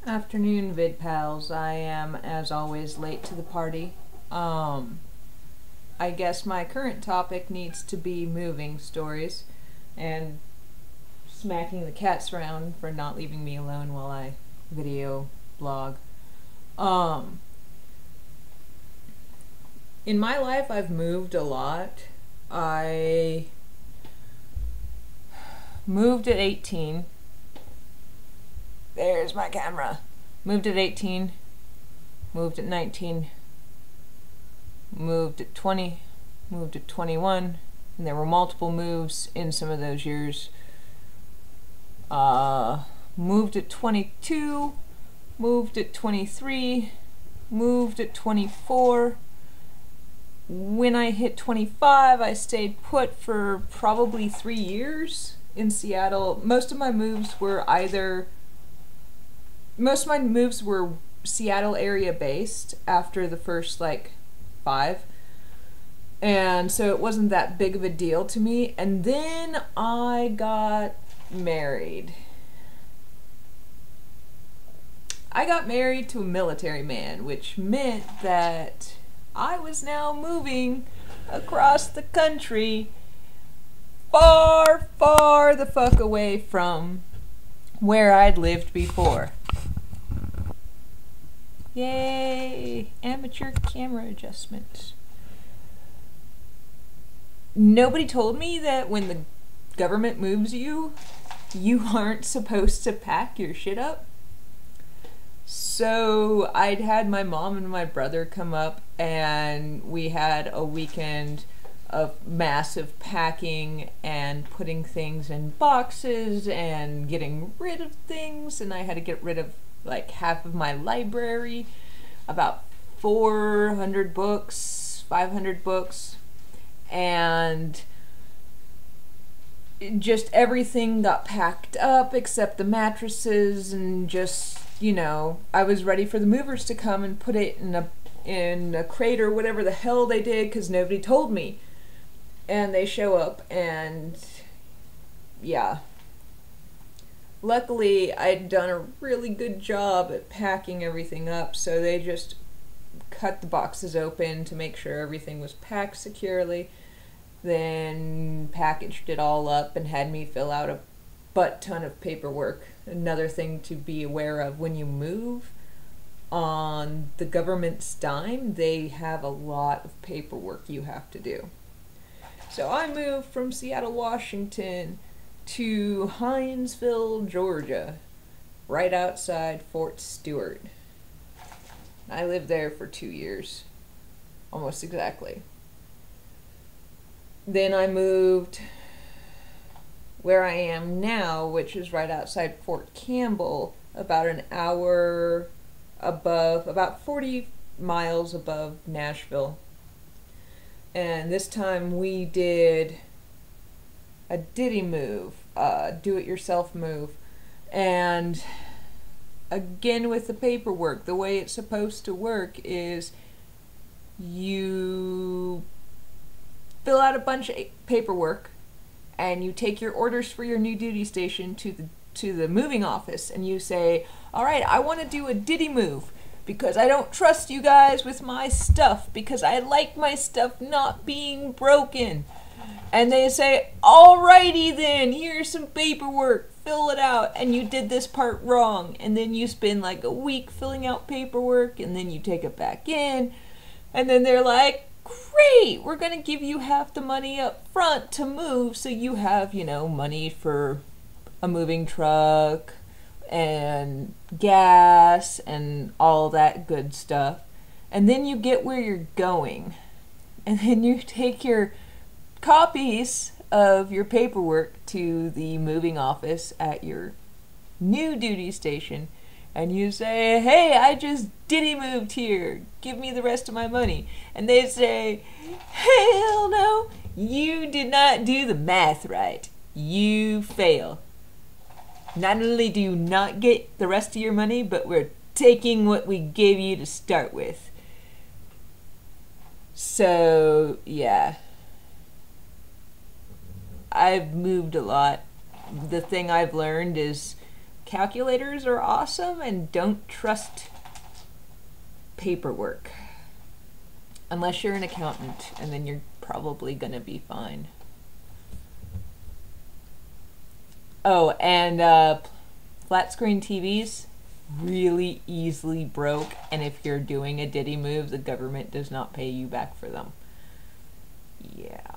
Afternoon, vidpals. I am, as always, late to the party. I guess my current topic needs to be moving stories and smacking the cats around for not leaving me alone while I video blog. In my life, I've moved a lot. I moved at 18. There's my camera. Moved at 18, moved at 19, moved at 20, moved at 21, and there were multiple moves in some of those years. Moved at 22, moved at 23, moved at 24. When I hit 25, I stayed put for probably 3 years in Seattle. Most of my moves were Seattle area based after the first like 5, and so it wasn't that big of a deal to me. And then I got married. I got married to a military man, which meant that I was now moving across the country far, far the fuck away from where I'd lived before. Yay! Amateur camera adjustment. Nobody told me that when the government moves you, you aren't supposed to pack your shit up. So I'd had my mom and my brother come up, and we had a weekend of massive packing and putting things in boxes and getting rid of things, and I had to get rid of like half of my library, about 400 books, 500 books, and just everything got packed up except the mattresses, and just, you know, I was ready for the movers to come and put it in a crate or whatever the hell they did, because nobody told me. And they show up, and yeah. Luckily, I'd done a really good job at packing everything up, so they just cut the boxes open to make sure everything was packed securely, then packaged it all up and had me fill out a butt ton of paperwork. Another thing to be aware of when you move on the government's dime, they have a lot of paperwork you have to do. So I moved from Seattle, Washington to Hinesville, Georgia, right outside Fort Stewart. I lived there for 2 years, almost exactly. Then I moved where I am now, which is right outside Fort Campbell, about an hour above, about 40 miles above Nashville. And this time we did a ditty move, do-it-yourself move, and again with the paperwork, the way it's supposed to work is you fill out a bunch of paperwork and you take your orders for your new duty station to the moving office, and you say, all right, I want to do a ditty move because I don't trust you guys with my stuff because I like my stuff not being broken. And they say, alrighty then, here's some paperwork, fill it out, and you did this part wrong. And then you spend like a week filling out paperwork, and then you take it back in, and then they're like, great, we're gonna give you half the money up front to move, so you have, you know, money for a moving truck and gas and all that good stuff. And then you get where you're going, and then you take your copies of your paperwork to the moving office at your new duty station, and you say, hey, I just ditty moved here, give me the rest of my money. And they say, hell no, you did not do the math right, you fail. Not only do you not get the rest of your money, but we're taking what we gave you to start with. So yeah, I've moved a lot. The thing I've learned is calculators are awesome, and don't trust paperwork. Unless you're an accountant, and then you're probably gonna be fine. Oh, and flat screen TVs really easily broke, and if you're doing a Diddy move, the government does not pay you back for them. Yeah.